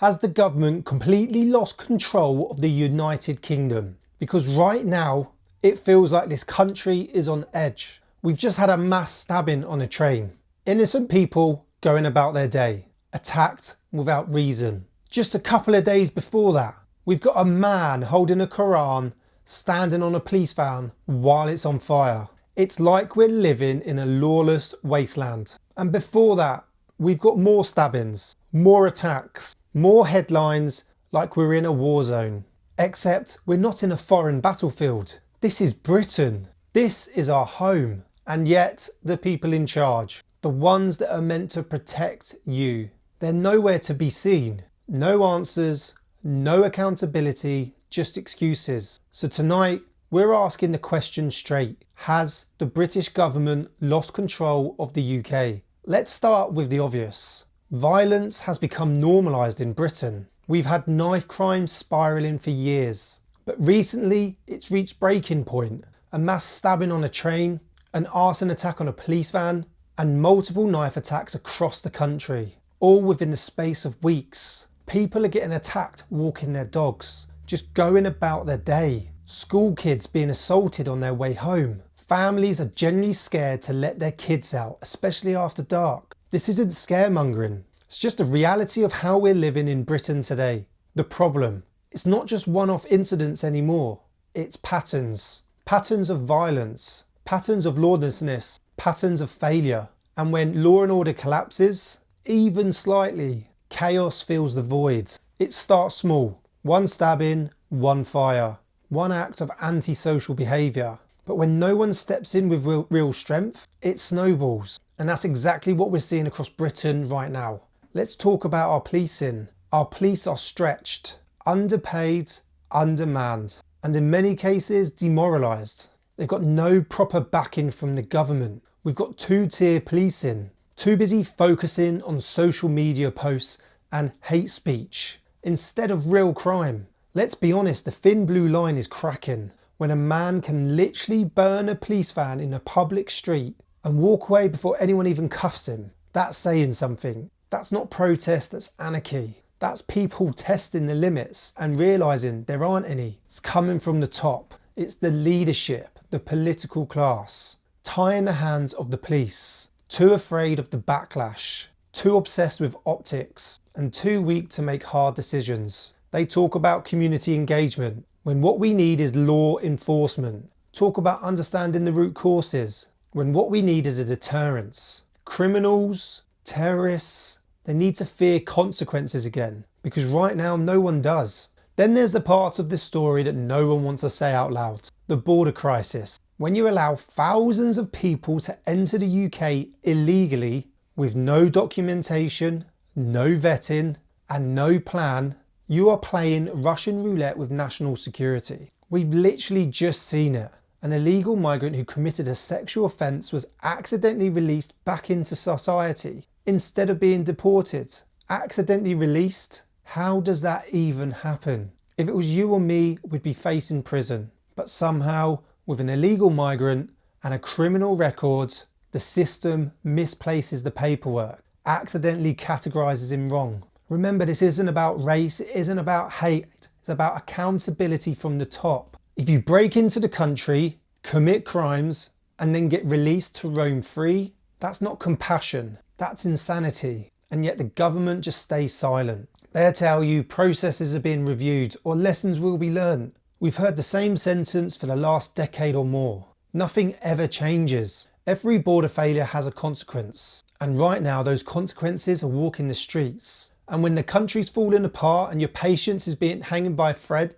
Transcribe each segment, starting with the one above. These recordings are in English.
Has the government completely lost control of the United Kingdom? Because right now, it feels like this country is on edge. We've just had a mass stabbing on a train. Innocent people going about their day, attacked without reason. Just a couple of days before that, we've got a man holding a Quran standing on a police van while it's on fire. It's like we're living in a lawless wasteland. And before that, we've got more stabbings, more attacks, more headlines like we're in a war zone. Except we're not in a foreign battlefield. This is Britain. This is our home. And yet the people in charge, the ones that are meant to protect you, they're nowhere to be seen. No answers, no accountability, just excuses. So tonight, we're asking the question straight. Has the British government lost control of the UK? Let's start with the obvious. Violence has become normalised in Britain. We've had knife crime spiralling for years. But recently, it's reached breaking point. A mass stabbing on a train, an arson attack on a police van, and multiple knife attacks across the country, all within the space of weeks. People are getting attacked walking their dogs, just going about their day. School kids being assaulted on their way home. Families are generally scared to let their kids out, especially after dark. This isn't scaremongering. It's just a reality of how we're living in Britain today. The problem, it's not just one-off incidents anymore. It's patterns. Patterns of violence, patterns of lawlessness, patterns of failure. And when law and order collapses, even slightly, chaos fills the void. It starts small. One stabbing, one fire, one act of antisocial behaviour. But when no one steps in with real strength, it snowballs. And that's exactly what we're seeing across Britain right now. Let's talk about our policing. Our police are stretched, underpaid, undermanned, and in many cases demoralised. They've got no proper backing from the government. We've got two-tier policing, too busy focusing on social media posts and hate speech instead of real crime. Let's be honest, the thin blue line is cracking when a man can literally burn a police van in a public street and walk away before anyone even cuffs him. That's saying something. That's not protest, that's anarchy. That's people testing the limits and realising there aren't any. It's coming from the top. It's the leadership, the political class, tying the hands of the police, too afraid of the backlash, too obsessed with optics, and too weak to make hard decisions. They talk about community engagement, when what we need is law enforcement. Talk about understanding the root causes, when what we need is a deterrence. Criminals, terrorists, they need to fear consequences again, because right now no one does. Then there's the parts of the story that no one wants to say out loud. The border crisis. When you allow thousands of people to enter the UK illegally with no documentation, no vetting, and no plan, you are playing Russian roulette with national security. We've literally just seen it. An illegal migrant who committed a sexual offence was accidentally released back into society instead of being deported. Accidentally released? How does that even happen? If it was you or me, we'd be facing prison. But somehow, with an illegal migrant and a criminal record, the system misplaces the paperwork, accidentally categorises him wrong. Remember, this isn't about race, it isn't about hate, it's about accountability from the top. If you break into the country, commit crimes, and then get released to roam free, that's not compassion, that's insanity. And yet the government just stays silent. They'll tell you processes are being reviewed or lessons will be learned. We've heard the same sentence for the last decade or more. Nothing ever changes. Every border failure has a consequence. And right now those consequences are walking the streets. And when the country's falling apart and your patience is hanging by a thread,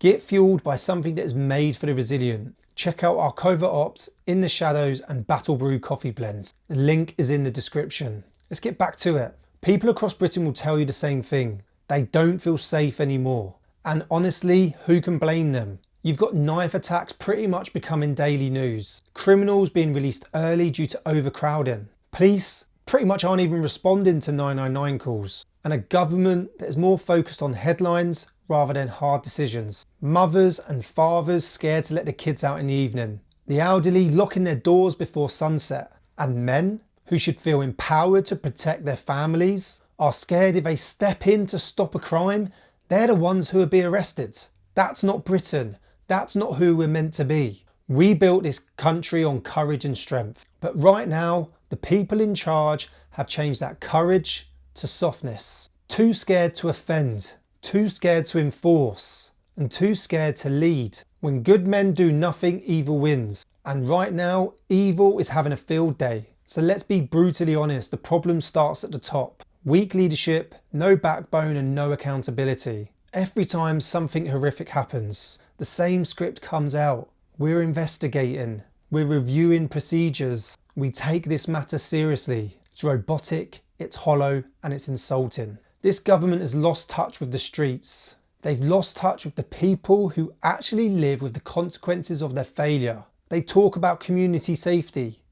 get fueled by something that is made for the resilient. Check out our covert ops, In the Shadows and Battle Brew coffee blends. The link is in the description. Let's get back to it. People across Britain will tell you the same thing. They don't feel safe anymore. And honestly, who can blame them? You've got knife attacks pretty much becoming daily news. Criminals being released early due to overcrowding. Police pretty much aren't even responding to 999 calls. And a government that is more focused on headlines rather than hard decisions. Mothers and fathers scared to let the kids out in the evening. The elderly locking their doors before sunset. And men who should feel empowered to protect their families, are scared if they step in to stop a crime, they're the ones who will be arrested. That's not Britain. That's not who we're meant to be. We built this country on courage and strength. But right now, the people in charge have changed that courage to softness. Too scared to offend, too scared to enforce, and too scared to lead. When good men do nothing, evil wins. And right now, evil is having a field day. So let's be brutally honest, the problem starts at the top. Weak leadership, no backbone and no accountability. Every time something horrific happens, the same script comes out. We're investigating, we're reviewing procedures. We take this matter seriously. It's robotic, it's hollow, and it's insulting. This government has lost touch with the streets. They've lost touch with the people who actually live with the consequences of their failure. They talk about community safety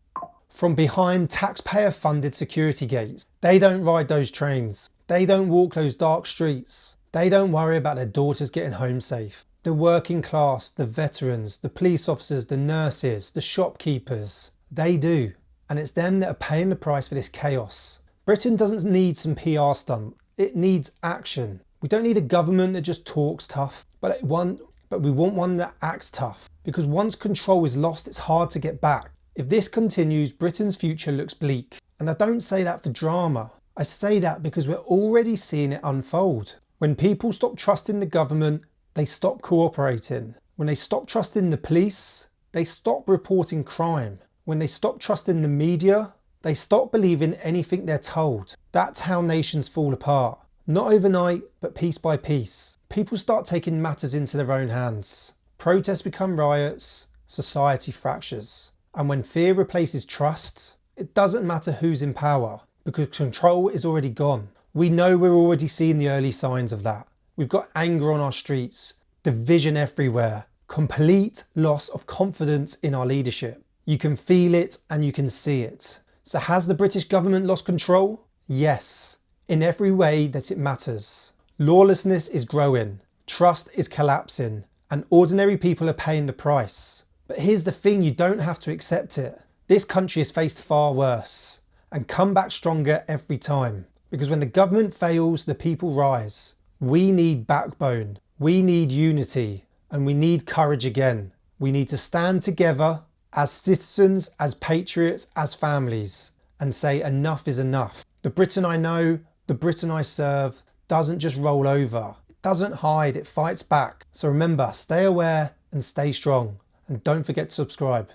from behind taxpayer-funded security gates. They don't ride those trains. They don't walk those dark streets. They don't worry about their daughters getting home safe. The working class, the veterans, the police officers, the nurses, the shopkeepers, they do. And it's them that are paying the price for this chaos. Britain doesn't need some PR stunt. It needs action. We don't need a government that just talks tough, but we want one that acts tough. Because once control is lost, it's hard to get back. If this continues, Britain's future looks bleak. And I don't say that for drama. I say that because we're already seeing it unfold. When people stop trusting the government, they stop cooperating. When they stop trusting the police, they stop reporting crime. When they stop trusting the media, they stop believing anything they're told. That's how nations fall apart. Not overnight, but piece by piece. People start taking matters into their own hands. Protests become riots, society fractures. And when fear replaces trust, it doesn't matter who's in power, because control is already gone. We know we're already seeing the early signs of that. We've got anger on our streets, division everywhere, complete loss of confidence in our leadership. You can feel it and you can see it. So has the British government lost control? Yes, in every way that it matters. Lawlessness is growing, trust is collapsing, and ordinary people are paying the price. But here's the thing, you don't have to accept it. This country has faced far worse and come back stronger every time. Because when the government fails, the people rise. We need backbone, we need unity, and we need courage again. We need to stand together as citizens, as patriots, as families, and say enough is enough. The Britain I know, the Britain I serve, doesn't just roll over. It doesn't hide, it fights back. So remember, stay aware and stay strong. And don't forget to subscribe.